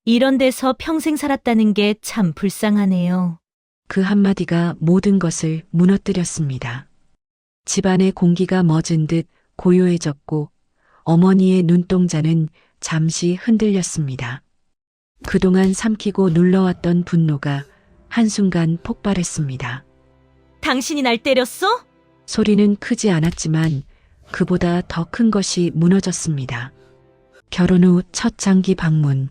이런 데서 평생 살았다는 게 참 불쌍하네요. 그 한마디가 모든 것을 무너뜨렸습니다. 집안의 공기가 멎은 듯 고요해졌고 어머니의 눈동자는 잠시 흔들렸습니다. 그동안 삼키고 눌러왔던 분노가 한순간 폭발했습니다. 당신이 날 때렸어? 소리는 크지 않았지만 그보다 더 큰 것이 무너졌습니다. 결혼 후 첫 장기 방문.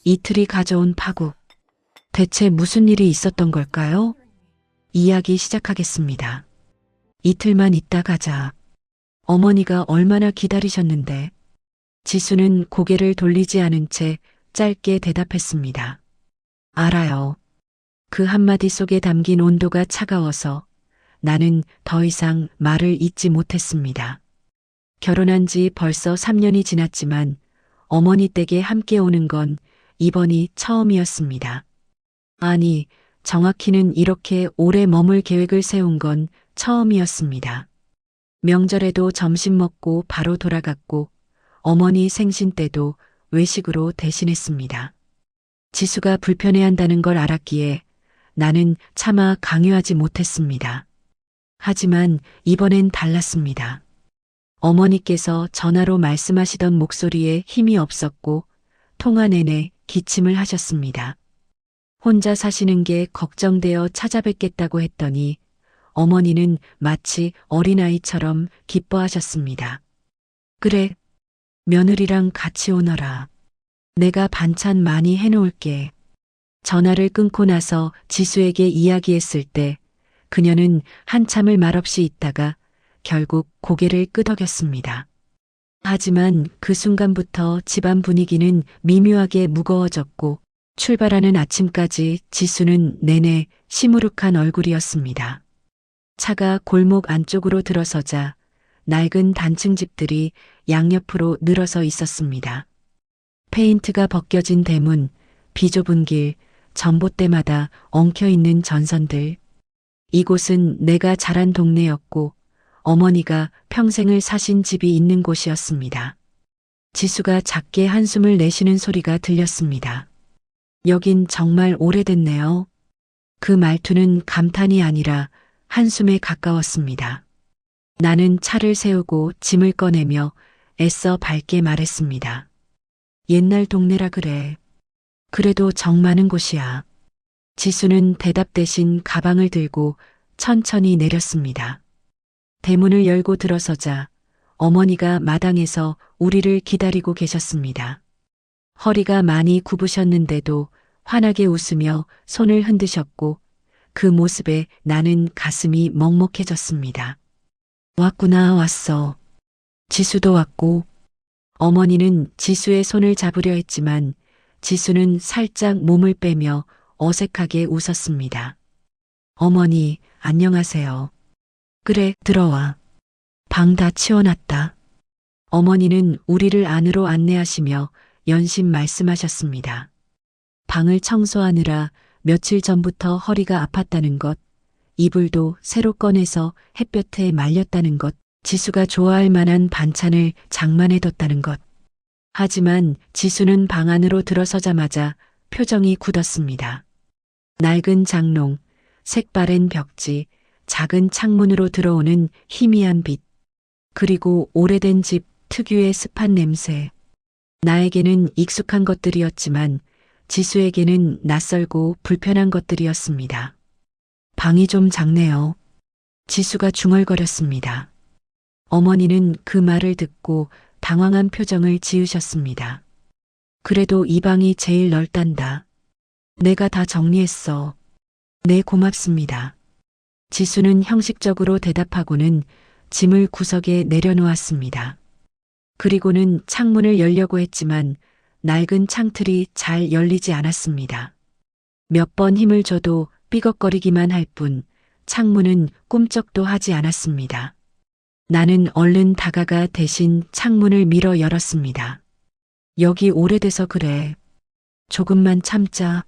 이틀이 가져온 파국. 대체 무슨 일이 있었던 걸까요? 이야기 시작하겠습니다. 이틀만 있다 가자. 어머니가 얼마나 기다리셨는데. 지수는 고개를 돌리지 않은 채 짧게 대답했습니다. 알아요. 그 한마디 속에 담긴 온도가 차가워서 나는 더 이상 말을 잇지 못했습니다. 결혼한 지 벌써 3년이 지났지만 어머니 댁에 함께 오는 건 이번이 처음이었습니다. 아니, 정확히는 이렇게 오래 머물 계획을 세운 건 처음이었습니다. 명절에도 점심 먹고 바로 돌아갔고 어머니 생신 때도 외식으로 대신했습니다. 지수가 불편해한다는 걸 알았기에 나는 차마 강요하지 못했습니다. 하지만 이번엔 달랐습니다. 어머니께서 전화로 말씀하시던 목소리에 힘이 없었고 통화 내내 기침을 하셨습니다. 혼자 사시는 게 걱정되어 찾아뵙겠다고 했더니 어머니는 마치 어린아이처럼 기뻐하셨습니다. 그래, 며느리랑 같이 오너라. 내가 반찬 많이 해놓을게. 전화를 끊고 나서 지수에게 이야기했을 때 그녀는 한참을 말없이 있다가 결국 고개를 끄덕였습니다. 하지만 그 순간부터 집안 분위기는 미묘하게 무거워졌고 출발하는 아침까지 지수는 내내 시무룩한 얼굴이었습니다. 차가 골목 안쪽으로 들어서자 낡은 단층 집들이 양옆으로 늘어서 있었습니다. 페인트가 벗겨진 대문, 비좁은 길, 전봇대마다 엉켜있는 전선들. 이곳은 내가 자란 동네였고 어머니가 평생을 사신 집이 있는 곳이었습니다. 지수가 작게 한숨을 내쉬는 소리가 들렸습니다. 여긴 정말 오래됐네요. 그 말투는 감탄이 아니라 한숨에 가까웠습니다. 나는 차를 세우고 짐을 꺼내며 애써 밝게 말했습니다. 옛날 동네라 그래. 그래도 정 많은 곳이야. 지수는 대답 대신 가방을 들고 천천히 내렸습니다. 대문을 열고 들어서자 어머니가 마당에서 우리를 기다리고 계셨습니다. 허리가 많이 굽으셨는데도 환하게 웃으며 손을 흔드셨고 그 모습에 나는 가슴이 먹먹해졌습니다. 왔구나, 왔어. 지수도 왔고. 어머니는 지수의 손을 잡으려 했지만 지수는 살짝 몸을 빼며 어색하게 웃었습니다. 어머니, 안녕하세요. 그래, 들어와. 방 다 치워놨다. 어머니는 우리를 안으로 안내하시며 연신 말씀하셨습니다. 방을 청소하느라 며칠 전부터 허리가 아팠다는 것, 이불도 새로 꺼내서 햇볕에 말렸다는 것, 지수가 좋아할 만한 반찬을 장만해뒀다는 것. 하지만 지수는 방 안으로 들어서자마자 표정이 굳었습니다. 낡은 장롱, 색바랜 벽지, 작은 창문으로 들어오는 희미한 빛, 그리고 오래된 집 특유의 습한 냄새. 나에게는 익숙한 것들이었지만 지수에게는 낯설고 불편한 것들이었습니다. 방이 좀 작네요. 지수가 중얼거렸습니다. 어머니는 그 말을 듣고 당황한 표정을 지으셨습니다. 그래도 이 방이 제일 넓단다. 내가 다 정리했어. 네, 고맙습니다. 지수는 형식적으로 대답하고는 짐을 구석에 내려놓았습니다. 그리고는 창문을 열려고 했지만 낡은 창틀이 잘 열리지 않았습니다. 몇 번 힘을 줘도 삐걱거리기만 할 뿐 창문은 꿈쩍도 하지 않았습니다. 나는 얼른 다가가 대신 창문을 밀어 열었습니다. 여기 오래돼서 그래. 조금만 참자.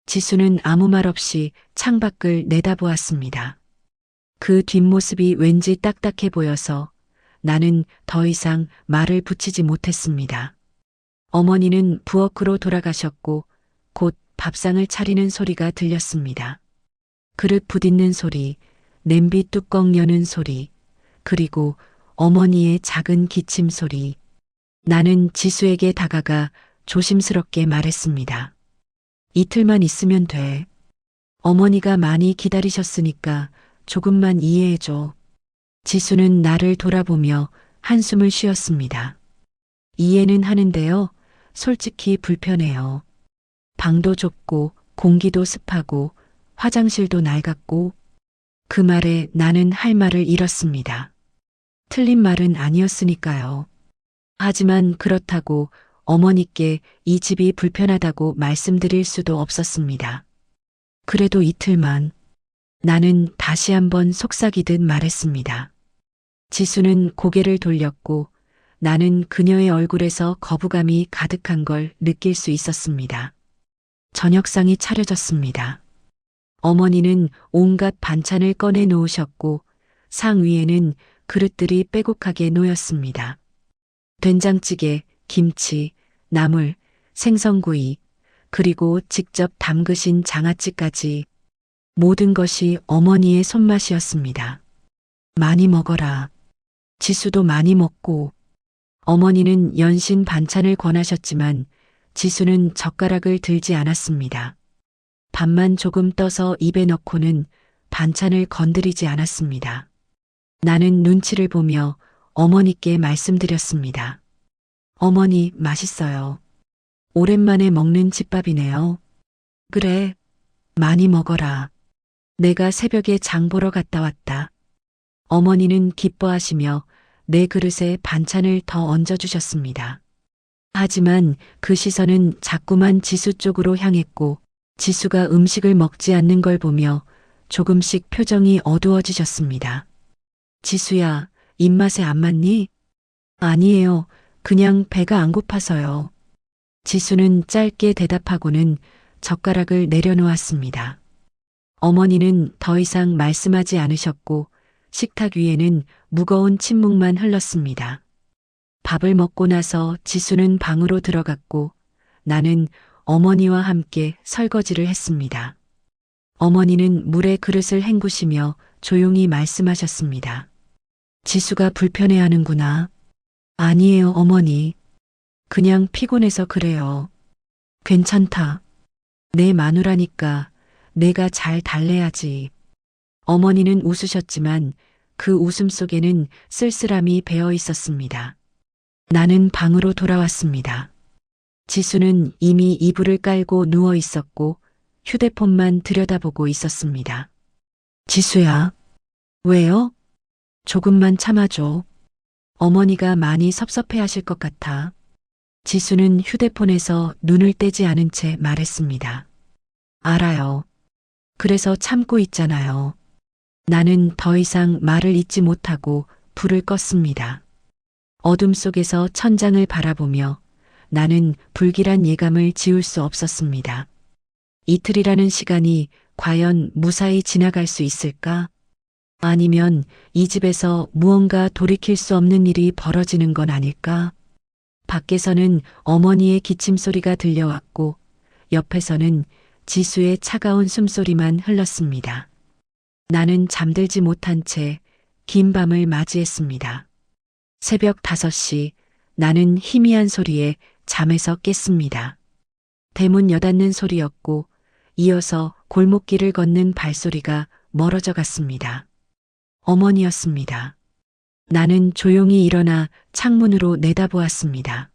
지수는 아무 말 없이 창밖을 내다보았습니다. 그 뒷모습이 왠지 딱딱해 보여서 나는 더 이상 말을 붙이지 못했습니다. 어머니는 부엌으로 돌아가셨고 곧 밥상을 차리는 소리가 들렸습니다. 그릇 부딪는 소리, 냄비 뚜껑 여는 소리, 그리고 어머니의 작은 기침 소리. 나는 지수에게 다가가 조심스럽게 말했습니다. 이틀만 있으면 돼. 어머니가 많이 기다리셨으니까 조금만 이해해줘. 지수는 나를 돌아보며 한숨을 쉬었습니다. 이해는 하는데요. 솔직히 불편해요. 방도 좁고 공기도 습하고 화장실도 낡았고. 그 말에 나는 할 말을 잃었습니다. 틀린 말은 아니었으니까요. 하지만 그렇다고 어머니께 이 집이 불편하다고 말씀드릴 수도 없었습니다. 그래도 이틀만. 나는 다시 한번 속삭이듯 말했습니다. 지수는 고개를 돌렸고 나는 그녀의 얼굴에서 거부감이 가득한 걸 느낄 수 있었습니다. 저녁상이 차려졌습니다. 어머니는 온갖 반찬을 꺼내 놓으셨고 상 위에는 그릇들이 빼곡하게 놓였습니다. 된장찌개, 김치, 나물, 생선구이, 그리고 직접 담그신 장아찌까지 모든 것이 어머니의 손맛이었습니다. 많이 먹어라. 지수도 많이 먹고. 어머니는 연신 반찬을 권하셨지만 지수는 젓가락을 들지 않았습니다. 밥만 조금 떠서 입에 넣고는 반찬을 건드리지 않았습니다. 나는 눈치를 보며 어머니께 말씀드렸습니다. 어머니, 맛있어요. 오랜만에 먹는 집밥이네요. 그래, 많이 먹어라. 내가 새벽에 장 보러 갔다 왔다. 어머니는 기뻐하시며 내 그릇에 반찬을 더 얹어주셨습니다. 하지만 그 시선은 자꾸만 지수 쪽으로 향했고 지수가 음식을 먹지 않는 걸 보며 조금씩 표정이 어두워지셨습니다. 지수야, 입맛에 안 맞니? 아니에요. 그냥 배가 안 고파서요. 지수는 짧게 대답하고는 젓가락을 내려놓았습니다. 어머니는 더 이상 말씀하지 않으셨고 식탁 위에는 무거운 침묵만 흘렀습니다. 밥을 먹고 나서 지수는 방으로 들어갔고 나는 어머니와 함께 설거지를 했습니다. 어머니는 물에 그릇을 헹구시며 조용히 말씀하셨습니다. 지수가 불편해하는구나. 아니에요, 어머니. 그냥 피곤해서 그래요. 괜찮다. 내 마누라니까 내가 잘 달래야지. 어머니는 웃으셨지만 그 웃음 속에는 쓸쓸함이 배어 있었습니다. 나는 방으로 돌아왔습니다. 지수는 이미 이불을 깔고 누워 있었고 휴대폰만 들여다보고 있었습니다. 지수야. 왜요? 조금만 참아줘. 어머니가 많이 섭섭해 하실 것 같아. 지수는 휴대폰에서 눈을 떼지 않은 채 말했습니다. 알아요. 그래서 참고 있잖아요. 나는 더 이상 말을 잇지 못하고 불을 껐습니다. 어둠 속에서 천장을 바라보며 나는 불길한 예감을 지울 수 없었습니다. 이틀이라는 시간이 과연 무사히 지나갈 수 있을까? 아니면 이 집에서 무언가 돌이킬 수 없는 일이 벌어지는 건 아닐까? 밖에서는 어머니의 기침 소리가 들려왔고 옆에서는 지수의 차가운 숨소리만 흘렀습니다. 나는 잠들지 못한 채 긴 밤을 맞이했습니다. 새벽 5시 나는 희미한 소리에 잠에서 깼습니다. 대문 여닫는 소리였고 이어서 골목길을 걷는 발소리가 멀어져 갔습니다. 어머니였습니다. 나는 조용히 일어나 창문으로 내다보았습니다.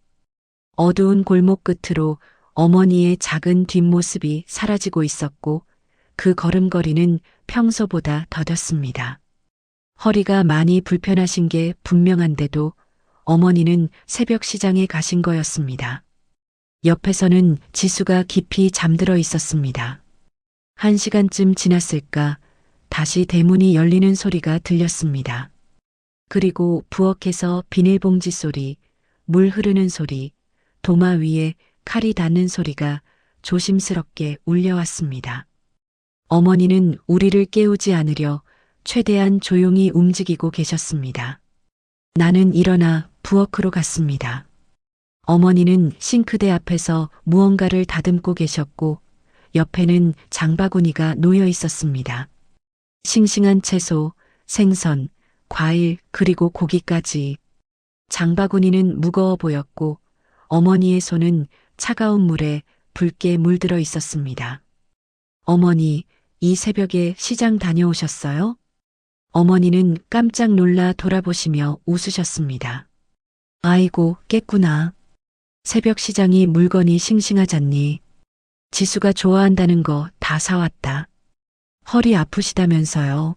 어두운 골목 끝으로 어머니의 작은 뒷모습이 사라지고 있었고 그 걸음걸이는 평소보다 더뎠습니다. 허리가 많이 불편하신 게 분명한데도 어머니는 새벽 시장에 가신 거였습니다. 옆에서는 지수가 깊이 잠들어 있었습니다. 1시간쯤 지났을까 다시 대문이 열리는 소리가 들렸습니다. 그리고 부엌에서 비닐봉지 소리, 물 흐르는 소리, 도마 위에 칼이 닿는 소리가 조심스럽게 울려왔습니다. 어머니는 우리를 깨우지 않으려 최대한 조용히 움직이고 계셨습니다. 나는 일어나 부엌으로 갔습니다. 어머니는 싱크대 앞에서 무언가를 다듬고 계셨고 옆에는 장바구니가 놓여 있었습니다. 싱싱한 채소, 생선, 과일, 그리고 고기까지. 장바구니는 무거워 보였고 어머니의 손은 차가운 물에 붉게 물들어 있었습니다. 어머니, 이 새벽에 시장 다녀오셨어요? 어머니는 깜짝 놀라 돌아보시며 웃으셨습니다. 아이고, 깼구나. 새벽 시장이 물건이 싱싱하잖니. 지수가 좋아한다는 거 다 사왔다. 허리 아프시다면서요.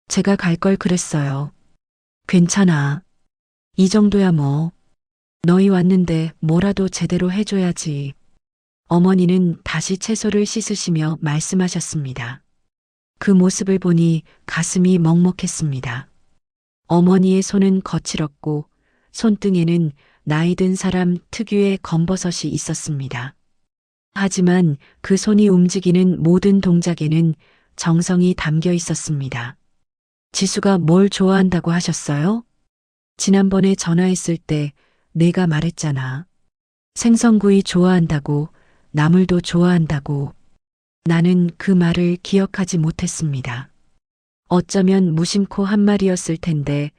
제가 갈 걸 그랬어요. 괜찮아. 이 정도야 뭐. 너희 왔는데 뭐라도 제대로 해줘야지. 어머니는 다시 채소를 씻으시며 말씀하셨습니다. 그 모습을 보니 가슴이 먹먹했습니다. 어머니의 손은 거칠었고 손등에는 나이 든 사람 특유의 검버섯이 있었습니다. 하지만 그 손이 움직이는 모든 동작에는 정성이 담겨 있었습니다. 지수가 뭘 좋아한다고 하셨어요? 지난번에 전화했을 때 내가 말했잖아. 생선구이 좋아한다고, 나물도 좋아한다고. 나는 그 말을 기억하지 못했습니다. 어쩌면 무심코 한 말이었을 텐데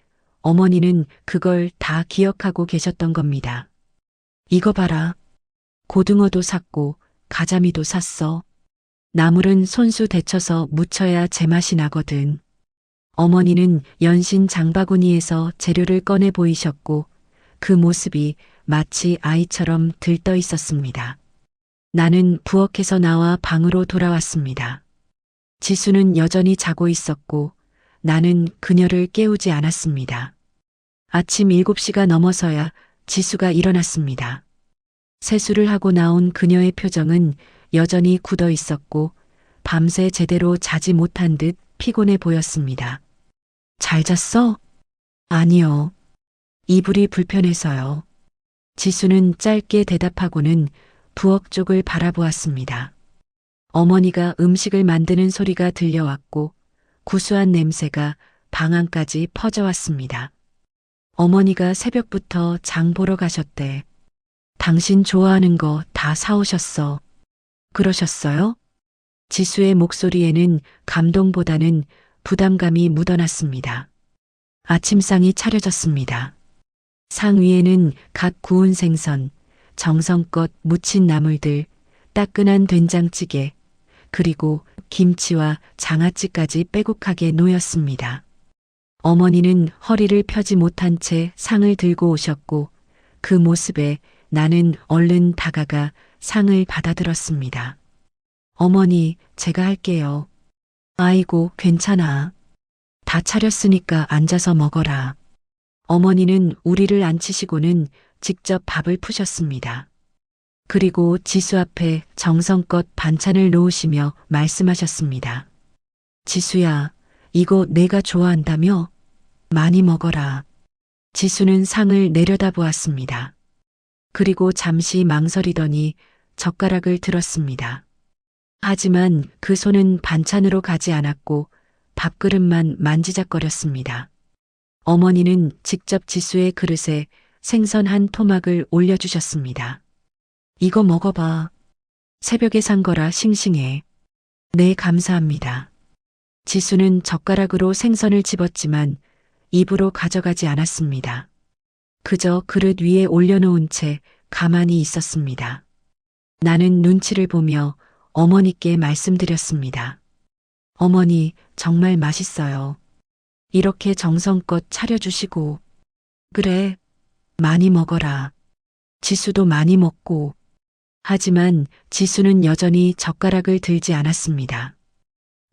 어머니는 그걸 다 기억하고 계셨던 겁니다. 이거 봐라. 고등어도 샀고 가자미도 샀어. 나물은 손수 데쳐서 무쳐야 제맛이 나거든. 어머니는 연신 장바구니에서 재료를 꺼내 보이셨고 그 모습이 마치 아이처럼 들떠 있었습니다. 나는 부엌에서 나와 방으로 돌아왔습니다. 지수는 여전히 자고 있었고 나는 그녀를 깨우지 않았습니다. 아침 7시가 넘어서야 지수가 일어났습니다. 세수를 하고 나온 그녀의 표정은 여전히 굳어 있었고 밤새 제대로 자지 못한 듯 피곤해 보였습니다. 잘 잤어? 아니요. 이불이 불편해서요. 지수는 짧게 대답하고는 부엌 쪽을 바라보았습니다. 어머니가 음식을 만드는 소리가 들려왔고 구수한 냄새가 방 안까지 퍼져왔습니다. 어머니가 새벽부터 장 보러 가셨대. 당신 좋아하는 거 다 사오셨어. 그러셨어요? 지수의 목소리에는 감동보다는 부담감이 묻어났습니다. 아침상이 차려졌습니다. 상 위에는 갓 구운 생선, 정성껏 무친 나물들, 따끈한 된장찌개, 그리고 김치와 장아찌까지 빼곡하게 놓였습니다. 어머니는 허리를 펴지 못한 채 상을 들고 오셨고 그 모습에 나는 얼른 다가가 상을 받아들었습니다. 어머니, 제가 할게요. 아이고, 괜찮아. 다 차렸으니까 앉아서 먹어라. 어머니는 우리를 앉히시고는 직접 밥을 푸셨습니다. 그리고 지수 앞에 정성껏 반찬을 놓으시며 말씀하셨습니다. 지수야, 이거 내가 좋아한다며? 많이 먹어라. 지수는 상을 내려다보았습니다. 그리고 잠시 망설이더니 젓가락을 들었습니다. 하지만 그 손은 반찬으로 가지 않았고 밥그릇만 만지작거렸습니다. 어머니는 직접 지수의 그릇에 생선 한 토막을 올려주셨습니다. 이거 먹어봐. 새벽에 산 거라 싱싱해. 네, 감사합니다. 지수는 젓가락으로 생선을 집었지만 입으로 가져가지 않았습니다. 그저 그릇 위에 올려놓은 채 가만히 있었습니다. 나는 눈치를 보며 어머니께 말씀드렸습니다. 어머니, 정말 맛있어요. 이렇게 정성껏 차려주시고. 그래, 많이 먹어라. 지수도 많이 먹고. 하지만 지수는 여전히 젓가락을 들지 않았습니다.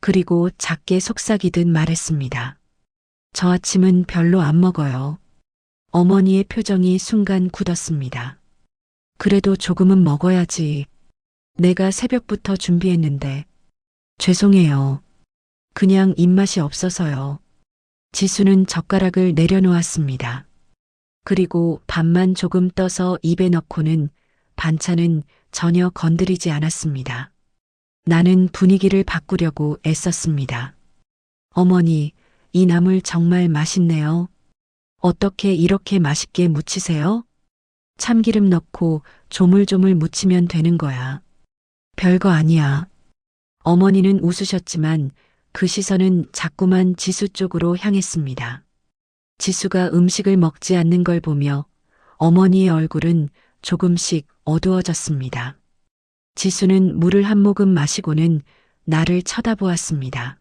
그리고 작게 속삭이듯 말했습니다. 저 아침은 별로 안 먹어요. 어머니의 표정이 순간 굳었습니다. 그래도 조금은 먹어야지. 내가 새벽부터 준비했는데. 죄송해요. 그냥 입맛이 없어서요. 지수는 젓가락을 내려놓았습니다. 그리고 밥만 조금 떠서 입에 넣고는 반찬은 전혀 건드리지 않았습니다. 나는 분위기를 바꾸려고 애썼습니다. 어머니, 이 나물 정말 맛있네요. 어떻게 이렇게 맛있게 무치세요? 참기름 넣고 조물조물 무치면 되는 거야. 별거 아니야. 어머니는 웃으셨지만 그 시선은 자꾸만 지수 쪽으로 향했습니다. 지수가 음식을 먹지 않는 걸 보며 어머니의 얼굴은 조금씩 어두워졌습니다. 지수는 물을 한 모금 마시고는 나를 쳐다보았습니다.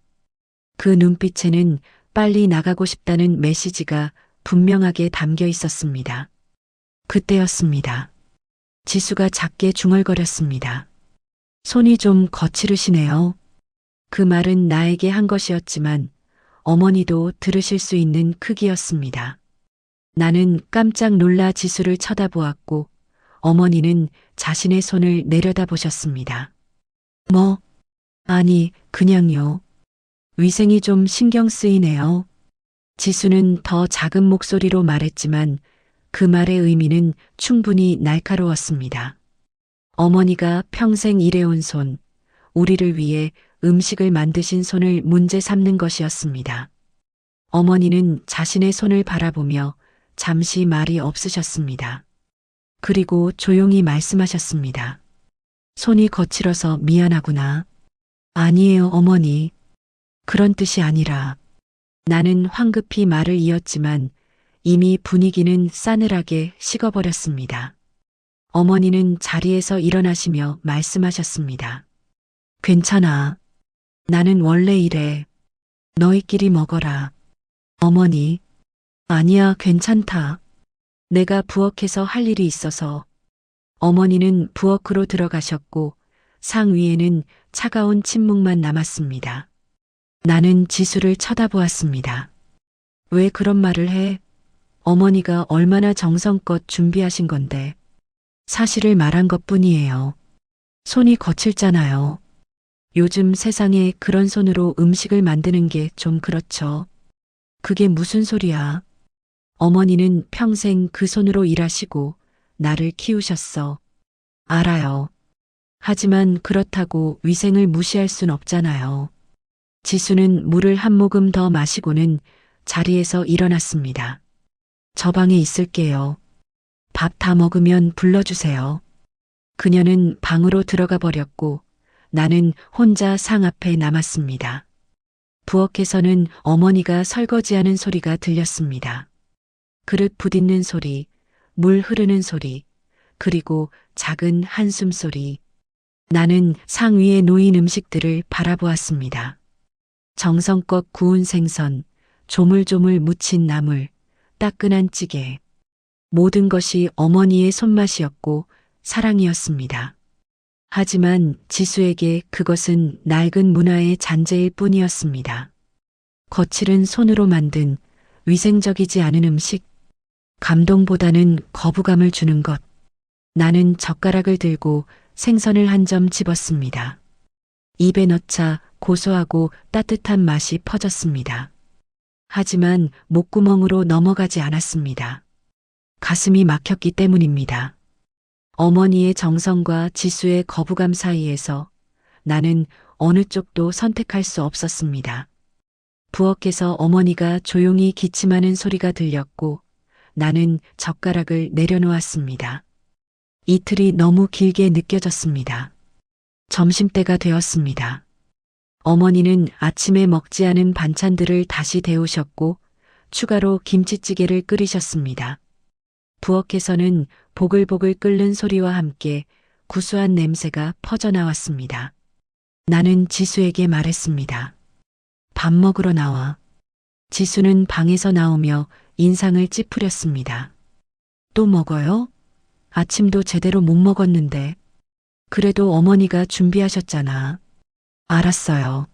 그 눈빛에는 빨리 나가고 싶다는 메시지가 분명하게 담겨 있었습니다. 그때였습니다. 지수가 작게 중얼거렸습니다. 손이 좀 거칠으시네요. 그 말은 나에게 한 것이었지만 어머니도 들으실 수 있는 크기였습니다. 나는 깜짝 놀라 지수를 쳐다보았고 어머니는 자신의 손을 내려다보셨습니다. 뭐? 아니, 그냥요. 위생이 좀 신경 쓰이네요. 지수는 더 작은 목소리로 말했지만 그 말의 의미는 충분히 날카로웠습니다. 어머니가 평생 일해온 손, 우리를 위해 음식을 만드신 손을 문제 삼는 것이었습니다. 어머니는 자신의 손을 바라보며 잠시 말이 없으셨습니다. 그리고 조용히 말씀하셨습니다. 손이 거칠어서 미안하구나. 아니에요, 어머니. 그런 뜻이 아니라. 나는 황급히 말을 이었지만 이미 분위기는 싸늘하게 식어버렸습니다. 어머니는 자리에서 일어나시며 말씀하셨습니다. 괜찮아. 나는 원래 이래. 너희끼리 먹어라. 어머니. 아니야, 괜찮다. 내가 부엌에서 할 일이 있어서. 어머니는 부엌으로 들어가셨고 상 위에는 차가운 침묵만 남았습니다. 나는 지수를 쳐다보았습니다. 왜 그런 말을 해? 어머니가 얼마나 정성껏 준비하신 건데. 사실을 말한 것뿐이에요. 손이 거칠잖아요. 요즘 세상에 그런 손으로 음식을 만드는 게 좀 그렇죠. 그게 무슨 소리야? 어머니는 평생 그 손으로 일하시고 나를 키우셨어. 알아요. 하지만 그렇다고 위생을 무시할 순 없잖아요. 지수는 물을 한 모금 더 마시고는 자리에서 일어났습니다. 저 방에 있을게요. 밥 다 먹으면 불러주세요. 그녀는 방으로 들어가 버렸고 나는 혼자 상 앞에 남았습니다. 부엌에서는 어머니가 설거지하는 소리가 들렸습니다. 그릇 부딪는 소리, 물 흐르는 소리, 그리고 작은 한숨 소리. 나는 상 위에 놓인 음식들을 바라보았습니다. 정성껏 구운 생선, 조물조물 무친 나물, 따끈한 찌개. 모든 것이 어머니의 손맛이었고 사랑이었습니다. 하지만 지수에게 그것은 낡은 문화의 잔재일 뿐이었습니다. 거칠은 손으로 만든 위생적이지 않은 음식, 감동보다는 거부감을 주는 것. 나는 젓가락을 들고 생선을 한 점 집었습니다. 입에 넣자 고소하고 따뜻한 맛이 퍼졌습니다. 하지만 목구멍으로 넘어가지 않았습니다. 가슴이 막혔기 때문입니다. 어머니의 정성과 지수의 거부감 사이에서 나는 어느 쪽도 선택할 수 없었습니다. 부엌에서 어머니가 조용히 기침하는 소리가 들렸고 나는 젓가락을 내려놓았습니다. 이틀이 너무 길게 느껴졌습니다. 점심때가 되었습니다. 어머니는 아침에 먹지 않은 반찬들을 다시 데우셨고 추가로 김치찌개를 끓이셨습니다. 부엌에서는 보글보글 끓는 소리와 함께 구수한 냄새가 퍼져나왔습니다. 나는 지수에게 말했습니다. 밥 먹으러 나와. 지수는 방에서 나오며 인상을 찌푸렸습니다. 또 먹어요? 아침도 제대로 못 먹었는데. 그래도 어머니가 준비하셨잖아. 알았어요.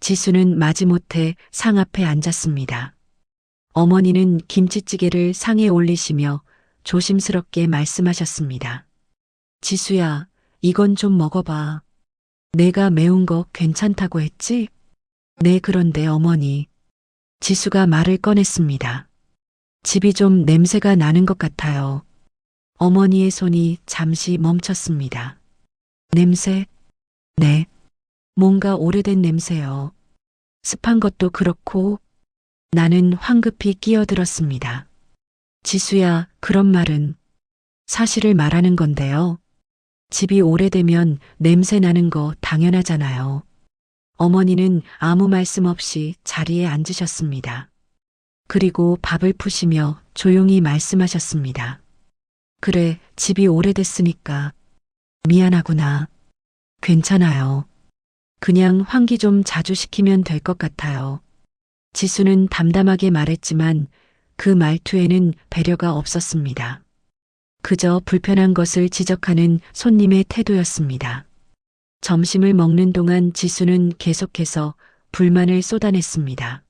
지수는 마지못해 상 앞에 앉았습니다. 어머니는 김치찌개를 상에 올리시며 조심스럽게 말씀하셨습니다. 지수야, 이건 좀 먹어봐. 내가 매운 거 괜찮다고 했지? 네, 그런데 어머니. 지수가 말을 꺼냈습니다. 집이 좀 냄새가 나는 것 같아요. 어머니의 손이 잠시 멈췄습니다. 냄새? 네. 뭔가 오래된 냄새요. 습한 것도 그렇고. 나는 황급히 끼어들었습니다. 지수야, 그런 말은. 사실을 말하는 건데요. 집이 오래되면 냄새 나는 거 당연하잖아요. 어머니는 아무 말씀 없이 자리에 앉으셨습니다. 그리고 밥을 푸시며 조용히 말씀하셨습니다. 그래, 집이 오래됐으니까 미안하구나. 괜찮아요. 그냥 환기 좀 자주 시키면 될 것 같아요. 지수는 담담하게 말했지만 그 말투에는 배려가 없었습니다. 그저 불편한 것을 지적하는 손님의 태도였습니다. 점심을 먹는 동안 지수는 계속해서 불만을 쏟아냈습니다.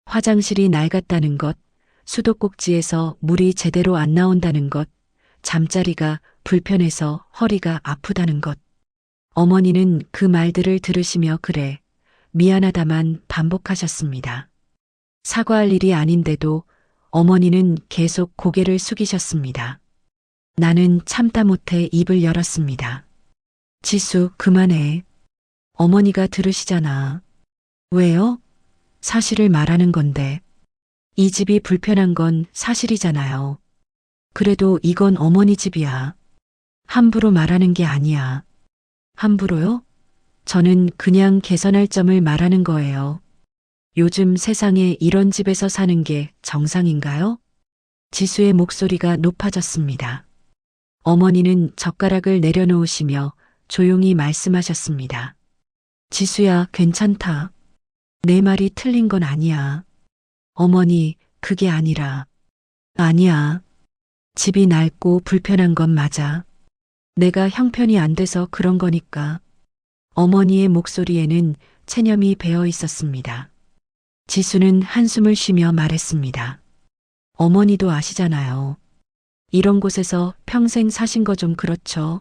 화장실이 낡았다는 것, 수도꼭지에서 물이 제대로 안 나온다는 것, 잠자리가 불편해서 허리가 아프다는 것. 어머니는 그 말들을 들으시며 그래, 미안하다만 반복하셨습니다. 사과할 일이 아닌데도 어머니는 계속 고개를 숙이셨습니다. 나는 참다 못해 입을 열었습니다. 지수, 그만해. 어머니가 들으시잖아. 왜요? 사실을 말하는 건데. 이 집이 불편한 건 사실이잖아요. 그래도 이건 어머니 집이야. 함부로 말하는 게 아니야. 함부로요? 저는 그냥 개선할 점을 말하는 거예요. 요즘 세상에 이런 집에서 사는 게 정상인가요? 지수의 목소리가 높아졌습니다. 어머니는 젓가락을 내려놓으시며 조용히 말씀하셨습니다. 지수야, 괜찮다. 내 말이 틀린 건 아니야. 어머니, 그게 아니라. 아니야. 집이 낡고 불편한 건 맞아. 내가 형편이 안 돼서 그런 거니까. 어머니의 목소리에는 체념이 배어 있었습니다. 지수는 한숨을 쉬며 말했습니다. 어머니도 아시잖아요. 이런 곳에서 평생 사신 거 좀 그렇죠?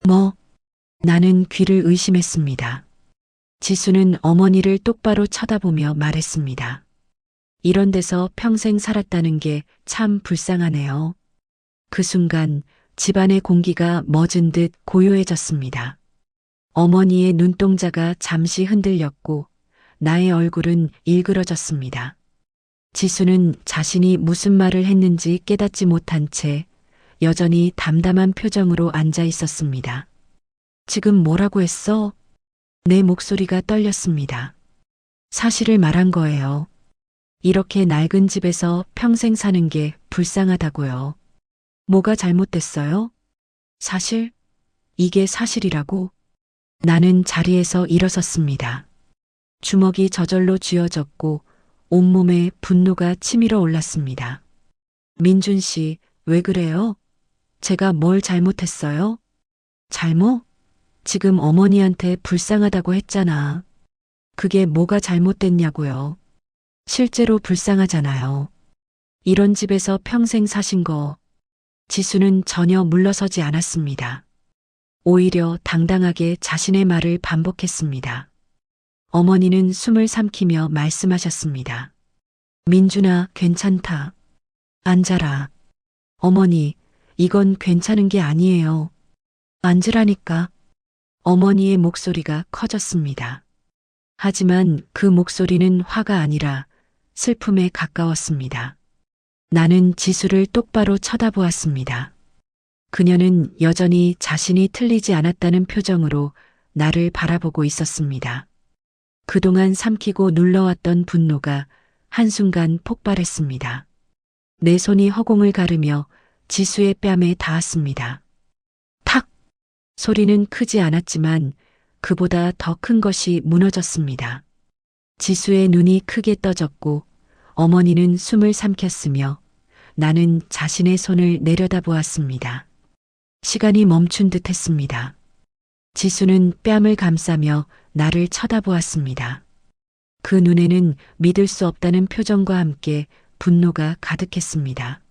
뭐? 나는 귀를 의심했습니다. 지수는 어머니를 똑바로 쳐다보며 말했습니다. 이런 데서 평생 살았다는 게 참 불쌍하네요. 그 순간 집안의 공기가 멎은 듯 고요해졌습니다. 어머니의 눈동자가 잠시 흔들렸고 나의 얼굴은 일그러졌습니다. 지수는 자신이 무슨 말을 했는지 깨닫지 못한 채 여전히 담담한 표정으로 앉아 있었습니다. 지금 뭐라고 했어? 내 목소리가 떨렸습니다. 사실을 말한 거예요. 이렇게 낡은 집에서 평생 사는 게 불쌍하다고요. 뭐가 잘못됐어요? 사실? 이게 사실이라고? 나는 자리에서 일어섰습니다. 주먹이 저절로 쥐어졌고 온몸에 분노가 치밀어 올랐습니다. 민준 씨, 왜 그래요? 제가 뭘 잘못했어요? 잘못? 지금 어머니한테 불쌍하다고 했잖아. 그게 뭐가 잘못됐냐고요. 실제로 불쌍하잖아요. 이런 집에서 평생 사신 거. 지수는 전혀 물러서지 않았습니다. 오히려 당당하게 자신의 말을 반복했습니다. 어머니는 숨을 삼키며 말씀하셨습니다. 민준아, 괜찮다. 앉아라. 어머니, 이건 괜찮은 게 아니에요. 앉으라니까. 어머니의 목소리가 커졌습니다. 하지만 그 목소리는 화가 아니라 슬픔에 가까웠습니다. 나는 지수를 똑바로 쳐다보았습니다. 그녀는 여전히 자신이 틀리지 않았다는 표정으로 나를 바라보고 있었습니다. 그동안 삼키고 눌러왔던 분노가 한순간 폭발했습니다. 내 손이 허공을 가르며 지수의 뺨에 닿았습니다. 탁! 소리는 크지 않았지만 그보다 더 큰 것이 무너졌습니다. 지수의 눈이 크게 떠졌고 어머니는 숨을 삼켰으며 나는 자신의 손을 내려다보았습니다. 시간이 멈춘 듯 했습니다. 지수는 뺨을 감싸며 나를 쳐다보았습니다. 그 눈에는 믿을 수 없다는 표정과 함께 분노가 가득했습니다.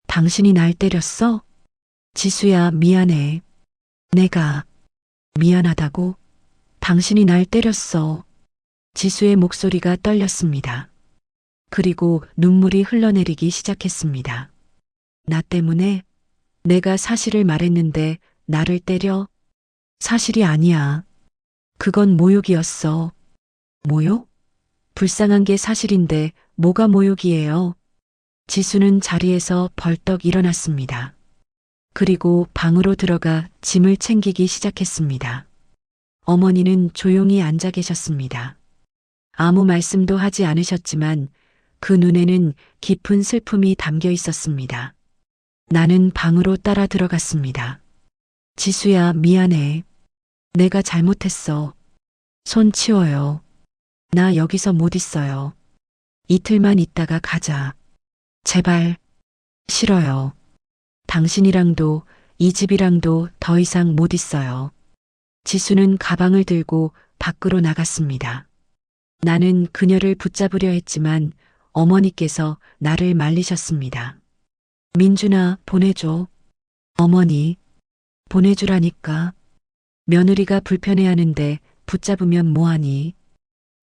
당신이 날 때렸어? 지수야, 미안해. 내가 미안하다고? 당신이 날 때렸어. 지수의 목소리가 떨렸습니다. 그리고 눈물이 흘러내리기 시작했습니다. 나 때문에? 내가 사실을 말했는데 나를 때려? 사실이 아니야. 그건 모욕이었어. 모욕? 불쌍한 게 사실인데 뭐가 모욕이에요? 지수는 자리에서 벌떡 일어났습니다. 그리고 방으로 들어가 짐을 챙기기 시작했습니다. 어머니는 조용히 앉아 계셨습니다. 아무 말씀도 하지 않으셨지만 그 눈에는 깊은 슬픔이 담겨 있었습니다. 나는 방으로 따라 들어갔습니다. 지수야, 미안해. 내가 잘못했어. 손 치워요. 나 여기서 못 있어요. 이틀만 있다가 가자. 제발. 싫어요. 당신이랑도 이 집이랑도 더 이상 못 있어요. 지수는 가방을 들고 밖으로 나갔습니다. 나는 그녀를 붙잡으려 했지만 어머니께서 나를 말리셨습니다. 민준아, 보내줘. 어머니, 보내주라니까. 며느리가 불편해하는데 붙잡으면 뭐하니?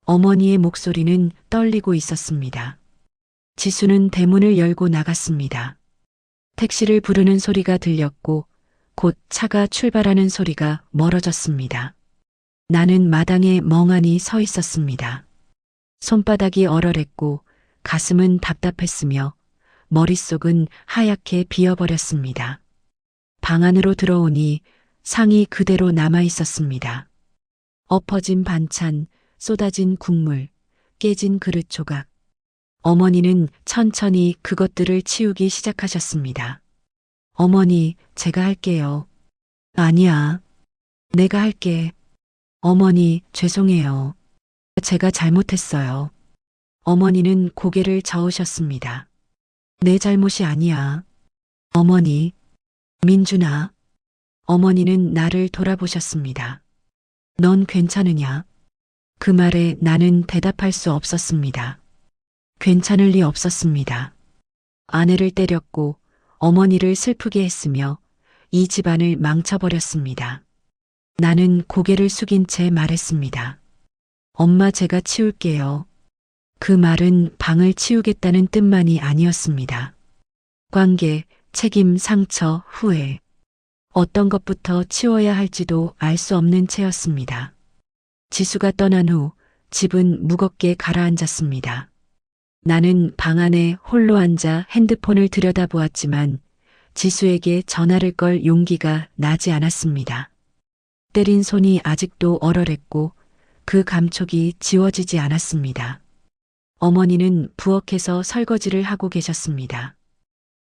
어머니의 목소리는 떨리고 있었습니다. 지수는 대문을 열고 나갔습니다. 택시를 부르는 소리가 들렸고 곧 차가 출발하는 소리가 멀어졌습니다. 나는 마당에 멍하니 서 있었습니다. 손바닥이 얼얼했고 가슴은 답답했으며 머릿속은 하얗게 비어버렸습니다. 방 안으로 들어오니 상이 그대로 남아 있었습니다. 엎어진 반찬, 쏟아진 국물, 깨진 그릇 조각. 어머니는 천천히 그것들을 치우기 시작하셨습니다. 어머니, 제가 할게요. 아니야. 내가 할게. 어머니, 죄송해요. 제가 잘못했어요. 어머니는 고개를 저으셨습니다. 내 잘못이 아니야. 어머니, 민준아. 어머니는 나를 돌아보셨습니다. 넌 괜찮으냐? 그 말에 나는 대답할 수 없었습니다. 괜찮을 리 없었습니다. 아내를 때렸고 어머니를 슬프게 했으며 이 집안을 망쳐버렸습니다. 나는 고개를 숙인 채 말했습니다. 엄마, 제가 치울게요. 그 말은 방을 치우겠다는 뜻만이 아니었습니다. 관계, 책임, 상처, 후회. 어떤 것부터 치워야 할지도 알 수 없는 채였습니다. 지수가 떠난 후 집은 무겁게 가라앉았습니다. 나는 방 안에 홀로 앉아 핸드폰을 들여다보았지만 지수에게 전화를 걸 용기가 나지 않았습니다. 때린 손이 아직도 얼얼했고 그 감촉이 지워지지 않았습니다. 어머니는 부엌에서 설거지를 하고 계셨습니다.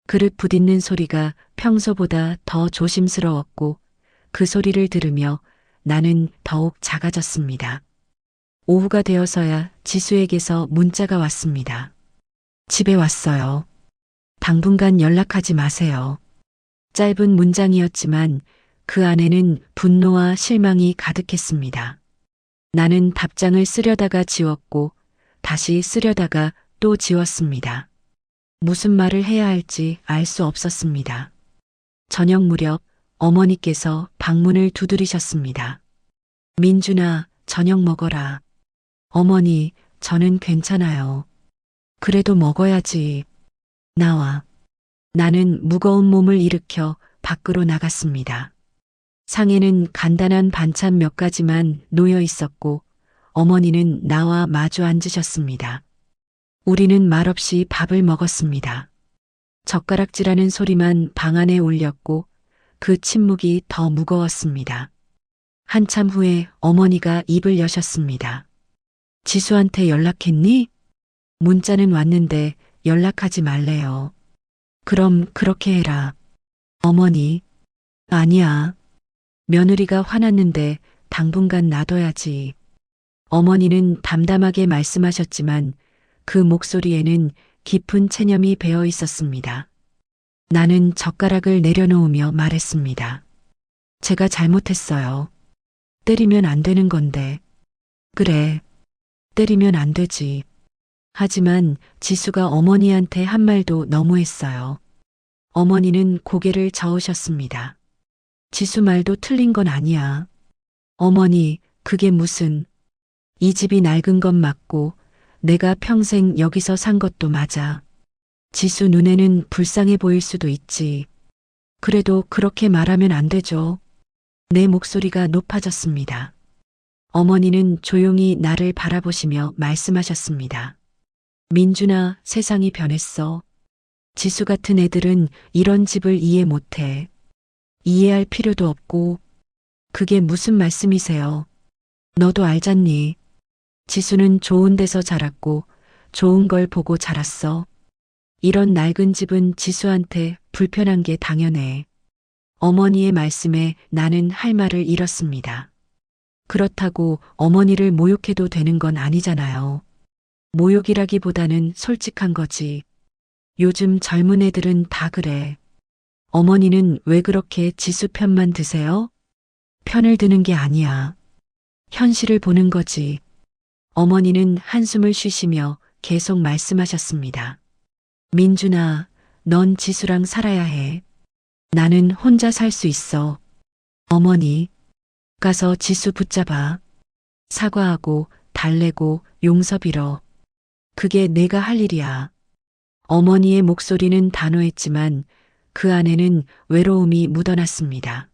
그릇 부딪는 소리가 평소보다 더 조심스러웠고 그 소리를 들으며 나는 더욱 작아졌습니다. 오후가 되어서야 지수에게서 문자가 왔습니다. 집에 왔어요. 당분간 연락하지 마세요. 짧은 문장이었지만 그 안에는 분노와 실망이 가득했습니다. 나는 답장을 쓰려다가 지웠고 다시 쓰려다가 또 지웠습니다. 무슨 말을 해야 할지 알 수 없었습니다. 저녁 무렵 어머니께서 방문을 두드리셨습니다. 민준아, 저녁 먹어라. 어머니, 저는 괜찮아요. 그래도 먹어야지. 나와. 나는 무거운 몸을 일으켜 밖으로 나갔습니다. 상에는 간단한 반찬 몇 가지만 놓여 있었고 어머니는 나와 마주 앉으셨습니다. 우리는 말없이 밥을 먹었습니다. 젓가락질하는 소리만 방 안에 울렸고 그 침묵이 더 무거웠습니다. 한참 후에 어머니가 입을 여셨습니다. 지수한테 연락했니? 문자는 왔는데 연락하지 말래요. 그럼 그렇게 해라. 어머니. 아니야. 며느리가 화났는데 당분간 놔둬야지. 어머니는 담담하게 말씀하셨지만 그 목소리에는 깊은 체념이 배어 있었습니다. 나는 젓가락을 내려놓으며 말했습니다. 제가 잘못했어요. 때리면 안 되는 건데. 그래. 때리면 안 되지. 하지만 지수가 어머니한테 한 말도 너무했어요. 어머니는 고개를 저으셨습니다. 지수 말도 틀린 건 아니야. 어머니, 그게 무슨. 이 집이 낡은 건 맞고 내가 평생 여기서 산 것도 맞아. 지수 눈에는 불쌍해 보일 수도 있지. 그래도 그렇게 말하면 안 되죠. 내 목소리가 높아졌습니다. 어머니는 조용히 나를 바라보시며 말씀하셨습니다. 민준아, 세상이 변했어. 지수 같은 애들은 이런 집을 이해 못해. 이해할 필요도 없고, 그게 무슨 말씀이세요? 너도 알잖니. 지수는 좋은 데서 자랐고, 좋은 걸 보고 자랐어. 이런 낡은 집은 지수한테 불편한 게 당연해. 어머니의 말씀에 나는 할 말을 잃었습니다. 그렇다고 어머니를 모욕해도 되는 건 아니잖아요. 모욕이라기보다는 솔직한 거지. 요즘 젊은 애들은 다 그래. 어머니는 왜 그렇게 지수 편만 드세요? 편을 드는 게 아니야. 현실을 보는 거지. 어머니는 한숨을 쉬시며 계속 말씀하셨습니다. 민준아, 넌 지수랑 살아야 해. 나는 혼자 살 수 있어. 어머니, 가서 지수 붙잡아. 사과하고 달래고 용서 빌어. 그게 내가 할 일이야. 어머니의 목소리는 단호했지만 그 안에는 외로움이 묻어났습니다.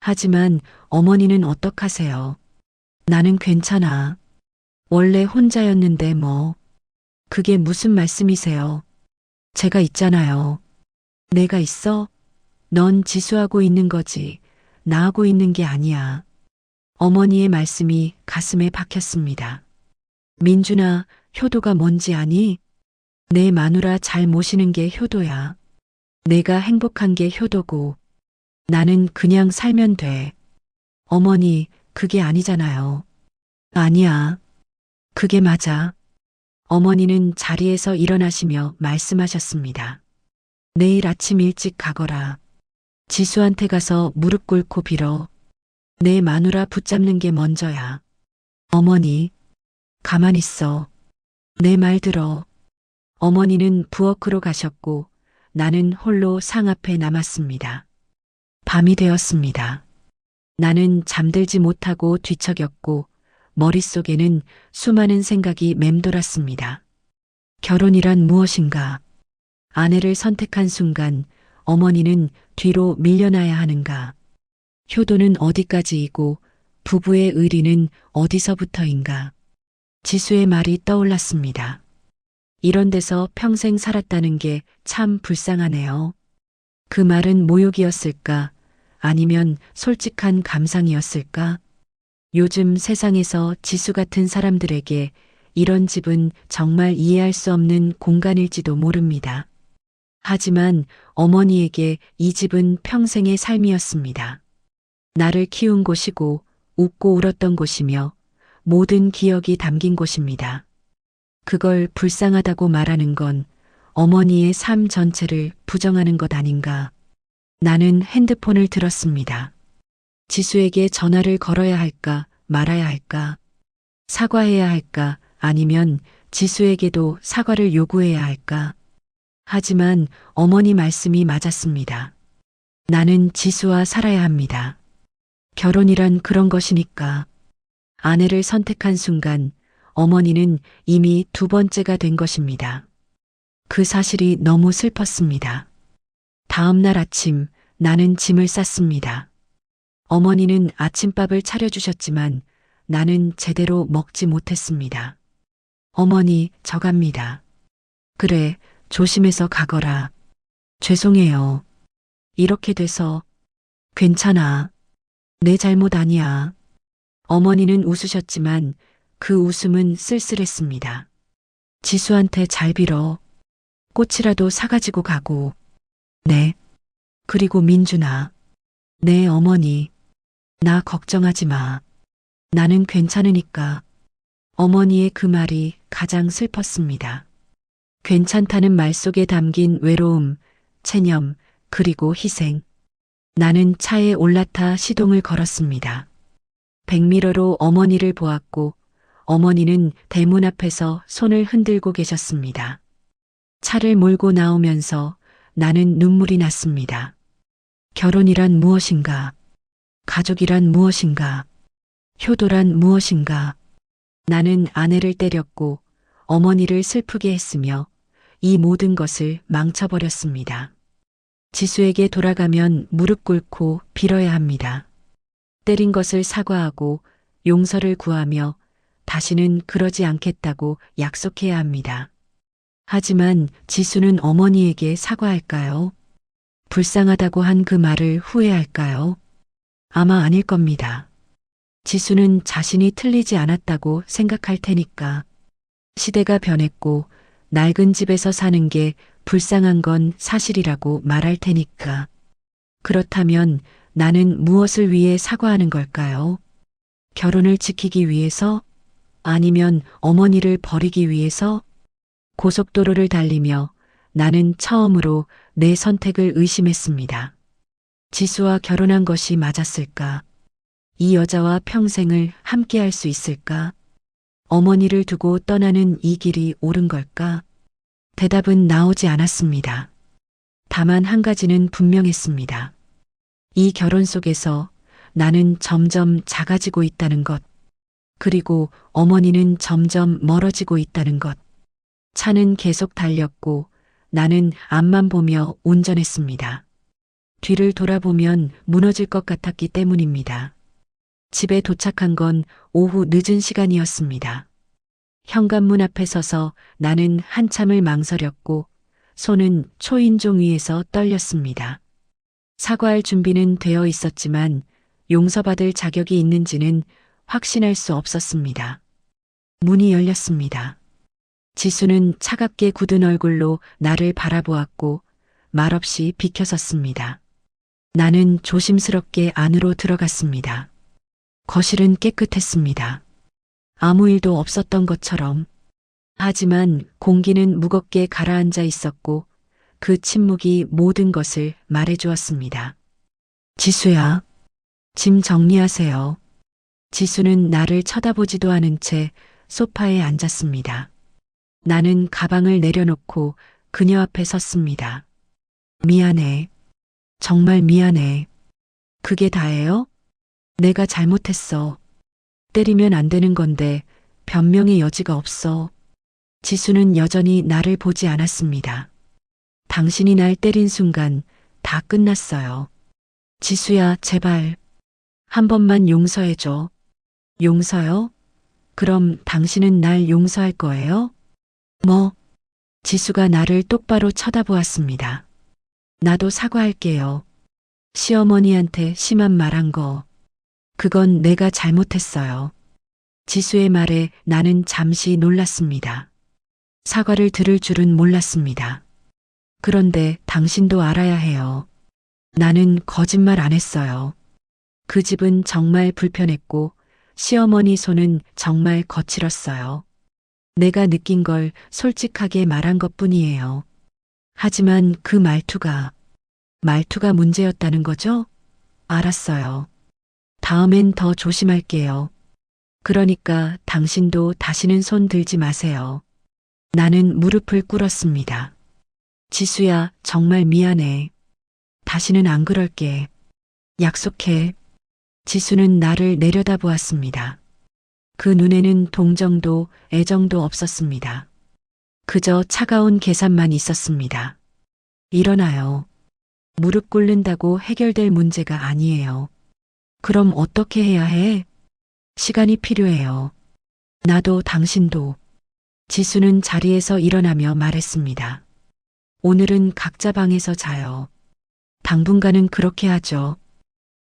하지만 어머니는 어떡하세요? 나는 괜찮아. 원래 혼자였는데 뭐. 그게 무슨 말씀이세요? 제가 있잖아요. 내가 있어? 넌 지수하고 있는 거지. 나하고 있는 게 아니야. 어머니의 말씀이 가슴에 박혔습니다. 민준아, 효도가 뭔지 아니? 내 마누라 잘 모시는 게 효도야. 내가 행복한 게 효도고, 나는 그냥 살면 돼. 어머니, 그게 아니잖아요. 아니야. 그게 맞아. 어머니는 자리에서 일어나시며 말씀하셨습니다. 내일 아침 일찍 가거라. 지수한테 가서 무릎 꿇고 빌어. 내 마누라 붙잡는 게 먼저야. 어머니, 가만 있어. 내 말 들어. 어머니는 부엌으로 가셨고 나는 홀로 상 앞에 남았습니다. 밤이 되었습니다. 나는 잠들지 못하고 뒤척였고 머릿속에는 수많은 생각이 맴돌았습니다. 결혼이란 무엇인가? 아내를 선택한 순간 어머니는 뒤로 밀려나야 하는가? 효도는 어디까지이고 부부의 의리는 어디서부터인가? 지수의 말이 떠올랐습니다. 이런 데서 평생 살았다는 게 참 불쌍하네요. 그 말은 모욕이었을까? 아니면 솔직한 감상이었을까? 요즘 세상에서 지수 같은 사람들에게 이런 집은 정말 이해할 수 없는 공간일지도 모릅니다. 하지만 어머니에게 이 집은 평생의 삶이었습니다. 나를 키운 곳이고 웃고 울었던 곳이며 모든 기억이 담긴 곳입니다. 그걸 불쌍하다고 말하는 건 어머니의 삶 전체를 부정하는 것 아닌가. 나는 핸드폰을 들었습니다. 지수에게 전화를 걸어야 할까 말아야 할까? 사과해야 할까 아니면 지수에게도 사과를 요구해야 할까? 하지만 어머니 말씀이 맞았습니다. 나는 지수와 살아야 합니다. 결혼이란 그런 것이니까. 아내를 선택한 순간 어머니는 이미 두 번째가 된 것입니다. 그 사실이 너무 슬펐습니다. 다음 날 아침 나는 짐을 쌌습니다. 어머니는 아침밥을 차려주셨지만 나는 제대로 먹지 못했습니다. 어머니, 저 갑니다. 그래, 조심해서 가거라. 죄송해요. 이렇게 돼서. 괜찮아. 내 잘못 아니야. 어머니는 웃으셨지만 그 웃음은 쓸쓸했습니다. 지수한테 잘 빌어. 꽃이라도 사가지고 가고. 네. 그리고 민준아. 네, 어머니. 나 걱정하지 마. 나는 괜찮으니까. 어머니의 그 말이 가장 슬펐습니다. 괜찮다는 말 속에 담긴 외로움, 체념, 그리고 희생. 나는 차에 올라타 시동을 걸었습니다. 백미러로 어머니를 보았고 어머니는 대문 앞에서 손을 흔들고 계셨습니다. 차를 몰고 나오면서 나는 눈물이 났습니다. 결혼이란 무엇인가? 가족이란 무엇인가? 효도란 무엇인가? 나는 아내를 때렸고 어머니를 슬프게 했으며 이 모든 것을 망쳐버렸습니다. 지수에게 돌아가면 무릎 꿇고 빌어야 합니다. 때린 것을 사과하고 용서를 구하며 다시는 그러지 않겠다고 약속해야 합니다. 하지만 지수는 어머니에게 사과할까요? 불쌍하다고 한 그 말을 후회할까요? 아마 아닐 겁니다. 지수는 자신이 틀리지 않았다고 생각할 테니까. 시대가 변했고 낡은 집에서 사는 게 불쌍한 건 사실이라고 말할 테니까. 그렇다면 나는 무엇을 위해 사과하는 걸까요? 결혼을 지키기 위해서? 아니면 어머니를 버리기 위해서? 고속도로를 달리며 나는 처음으로 내 선택을 의심했습니다. 지수와 결혼한 것이 맞았을까? 이 여자와 평생을 함께할 수 있을까? 어머니를 두고 떠나는 이 길이 옳은 걸까? 대답은 나오지 않았습니다. 다만 한 가지는 분명했습니다. 이 결혼 속에서 나는 점점 작아지고 있다는 것, 그리고 어머니는 점점 멀어지고 있다는 것. 차는 계속 달렸고 나는 앞만 보며 운전했습니다. 뒤를 돌아보면 무너질 것 같았기 때문입니다. 집에 도착한 건 오후 늦은 시간이었습니다. 현관문 앞에 서서 나는 한참을 망설였고 손은 초인종 위에서 떨렸습니다. 사과할 준비는 되어 있었지만 용서받을 자격이 있는지는 확신할 수 없었습니다. 문이 열렸습니다. 지수는 차갑게 굳은 얼굴로 나를 바라보았고 말없이 비켜섰습니다. 나는 조심스럽게 안으로 들어갔습니다. 거실은 깨끗했습니다. 아무 일도 없었던 것처럼. 하지만 공기는 무겁게 가라앉아 있었고 그 침묵이 모든 것을 말해주었습니다. 지수야, 짐 정리하세요. 지수는 나를 쳐다보지도 않은 채 소파에 앉았습니다. 나는 가방을 내려놓고 그녀 앞에 섰습니다. 미안해. 정말 미안해. 그게 다예요? 내가 잘못했어. 때리면 안 되는 건데 변명의 여지가 없어. 지수는 여전히 나를 보지 않았습니다. 당신이 날 때린 순간 다 끝났어요. 지수야, 제발. 한 번만 용서해줘. 용서요? 그럼 당신은 날 용서할 거예요? 뭐? 지수가 나를 똑바로 쳐다보았습니다. 나도 사과할게요. 시어머니한테 심한 말한 거. 그건 내가 잘못했어요. 지수의 말에 나는 잠시 놀랐습니다. 사과를 들을 줄은 몰랐습니다. 그런데 당신도 알아야 해요. 나는 거짓말 안 했어요. 그 집은 정말 불편했고 시어머니 손은 정말 거칠었어요. 내가 느낀 걸 솔직하게 말한 것뿐이에요. 하지만 그 말투가 문제였다는 거죠? 알았어요. 다음엔 더 조심할게요. 그러니까 당신도 다시는 손 들지 마세요. 나는 무릎을 꿇었습니다. 지수야, 정말 미안해. 다시는 안 그럴게. 약속해. 지수는 나를 내려다보았습니다. 그 눈에는 동정도 애정도 없었습니다. 그저 차가운 계산만 있었습니다. 일어나요. 무릎 꿇는다고 해결될 문제가 아니에요. 그럼 어떻게 해야 해? 시간이 필요해요. 나도 당신도. 지수는 자리에서 일어나며 말했습니다. 오늘은 각자 방에서 자요. 당분간은 그렇게 하죠.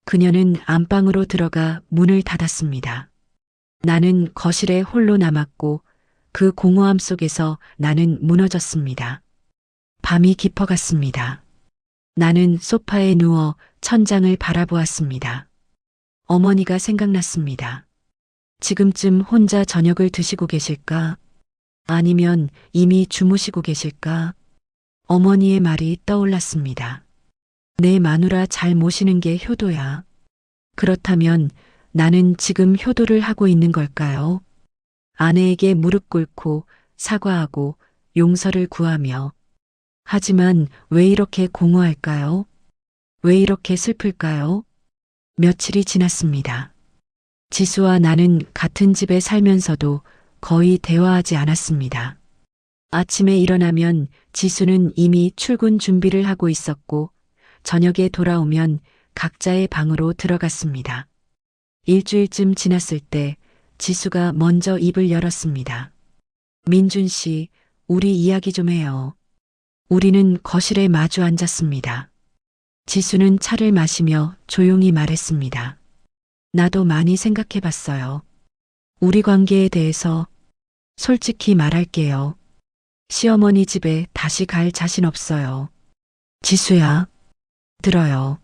그녀는 안방으로 들어가 문을 닫았습니다. 나는 거실에 홀로 남았고 그 공허함 속에서 나는 무너졌습니다. 밤이 깊어갔습니다. 나는 소파에 누워 천장을 바라보았습니다. 어머니가 생각났습니다. 지금쯤 혼자 저녁을 드시고 계실까? 아니면 이미 주무시고 계실까? 어머니의 말이 떠올랐습니다. 내 마누라 잘 모시는 게 효도야. 그렇다면 나는 지금 효도를 하고 있는 걸까요? 아내에게 무릎 꿇고 사과하고 용서를 구하며. 하지만 왜 이렇게 공허할까요? 왜 이렇게 슬플까요? 며칠이 지났습니다. 지수와 나는 같은 집에 살면서도 거의 대화하지 않았습니다. 아침에 일어나면 지수는 이미 출근 준비를 하고 있었고 저녁에 돌아오면 각자의 방으로 들어갔습니다. 일주일쯤 지났을 때 지수가 먼저 입을 열었습니다. 민준 씨, 우리 이야기 좀 해요. 우리는 거실에 마주 앉았습니다. 지수는 차를 마시며 조용히 말했습니다. 나도 많이 생각해 봤어요. 우리 관계에 대해서 솔직히 말할게요. 시어머니 집에 다시 갈 자신 없어요. 지수야, 들어요.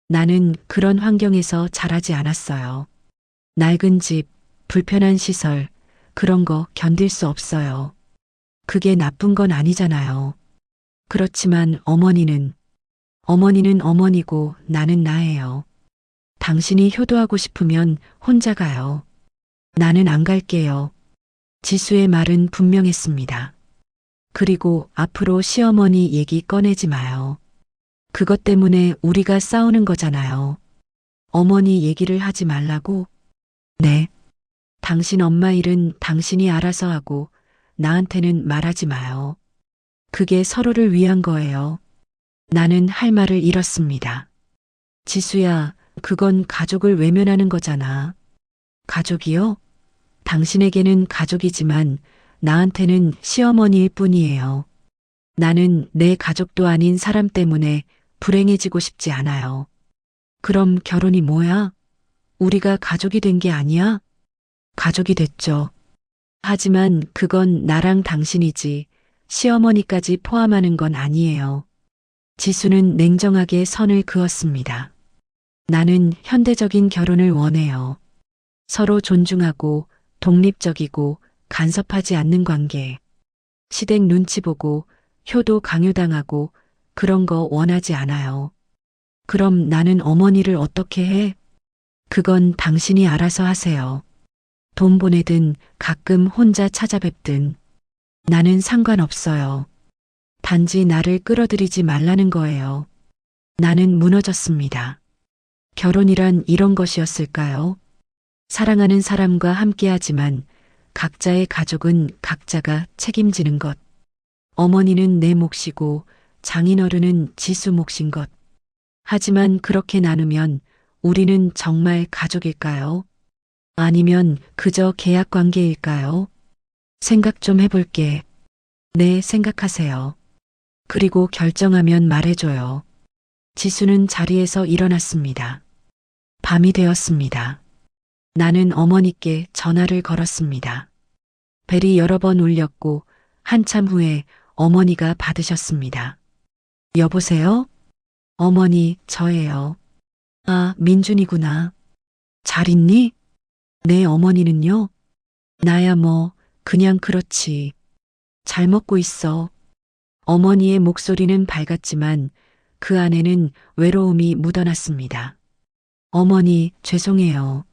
나는 그런 환경에서 자라지 않았어요. 낡은 집, 불편한 시설, 그런 거 견딜 수 없어요. 그게 나쁜 건 아니잖아요. 그렇지만 어머니는 어머니고 나는 나예요. 당신이 효도하고 싶으면 혼자 가요. 나는 안 갈게요. 지수의 말은 분명했습니다. 그리고 앞으로 시어머니 얘기 꺼내지 마요. 그것 때문에 우리가 싸우는 거잖아요. 어머니 얘기를 하지 말라고? 네. 당신 엄마 일은 당신이 알아서 하고 나한테는 말하지 마요. 그게 서로를 위한 거예요. 나는 할 말을 잃었습니다. 지수야, 그건 가족을 외면하는 거잖아. 가족이요? 당신에게는 가족이지만 나한테는 시어머니일 뿐이에요. 나는 내 가족도 아닌 사람 때문에 불행해지고 싶지 않아요. 그럼 결혼이 뭐야? 우리가 가족이 된 게 아니야? 가족이 됐죠. 하지만 그건 나랑 당신이지 시어머니까지 포함하는 건 아니에요. 지수는 냉정하게 선을 그었습니다. 나는 현대적인 결혼을 원해요. 서로 존중하고 독립적이고 간섭하지 않는 관계. 시댁 눈치 보고 효도 강요당하고 그런 거 원하지 않아요. 그럼 나는 어머니를 어떻게 해? 그건 당신이 알아서 하세요. 돈 보내든 가끔 혼자 찾아뵙든 나는 상관없어요. 단지 나를 끌어들이지 말라는 거예요. 나는 무너졌습니다. 결혼이란 이런 것이었을까요? 사랑하는 사람과 함께하지만 각자의 가족은 각자가 책임지는 것. 어머니는 내 몫이고 장인어른은 지수 몫인 것. 하지만 그렇게 나누면 우리는 정말 가족일까요? 아니면 그저 계약 관계일까요? 생각 좀 해볼게. 네, 생각하세요. 그리고 결정하면 말해줘요. 지수는 자리에서 일어났습니다. 밤이 되었습니다. 나는 어머니께 전화를 걸었습니다. 벨이 여러 번 울렸고 한참 후에 어머니가 받으셨습니다. 여보세요? 어머니, 저예요. 아, 민준이구나. 잘 있니? 네, 어머니는요? 나야 뭐, 그냥 그렇지. 잘 먹고 있어. 어머니의 목소리는 밝았지만 그 안에는 외로움이 묻어났습니다. 어머니, 죄송해요.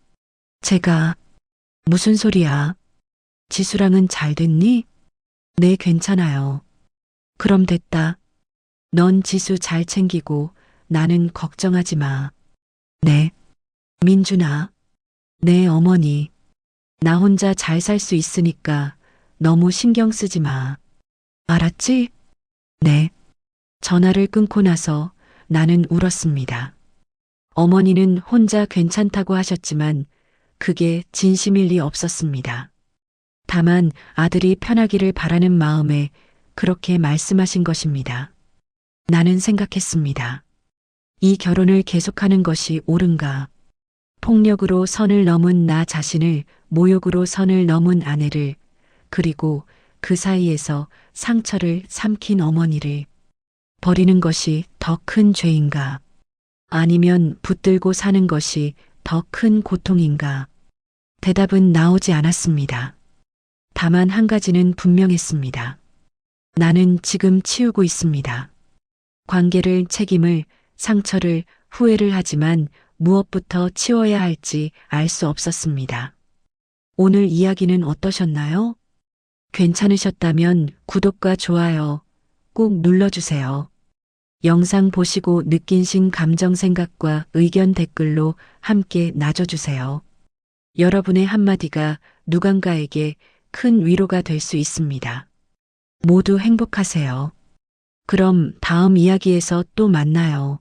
제가, 무슨 소리야? 지수랑은 잘 됐니? 네, 괜찮아요. 그럼 됐다. 넌 지수 잘 챙기고 나는 걱정하지 마. 네. 민준아. 네, 어머니. 나 혼자 잘 살 수 있으니까 너무 신경 쓰지 마. 알았지? 네. 전화를 끊고 나서 나는 울었습니다. 어머니는 혼자 괜찮다고 하셨지만 그게 진심일 리 없었습니다. 다만 아들이 편하기를 바라는 마음에 그렇게 말씀하신 것입니다. 나는 생각했습니다. 이 결혼을 계속하는 것이 옳은가? 폭력으로 선을 넘은 나 자신을, 모욕으로 선을 넘은 아내를, 그리고 그 사이에서 상처를 삼킨 어머니를 버리는 것이 더 큰 죄인가? 아니면 붙들고 사는 것이 더 큰 고통인가? 대답은 나오지 않았습니다. 다만 한 가지는 분명했습니다. 나는 지금 치우고 있습니다. 관계를, 책임을, 상처를, 후회를 하지만 무엇부터 치워야 할지 알 수 없었습니다. 오늘 이야기는 어떠셨나요? 괜찮으셨다면 구독과 좋아요 꼭 눌러주세요. 영상 보시고 느낀신 감정, 생각과 의견 댓글로 함께 나눠주세요. 여러분의 한마디가 누군가에게 큰 위로가 될 수 있습니다. 모두 행복하세요. 그럼 다음 이야기에서 또 만나요.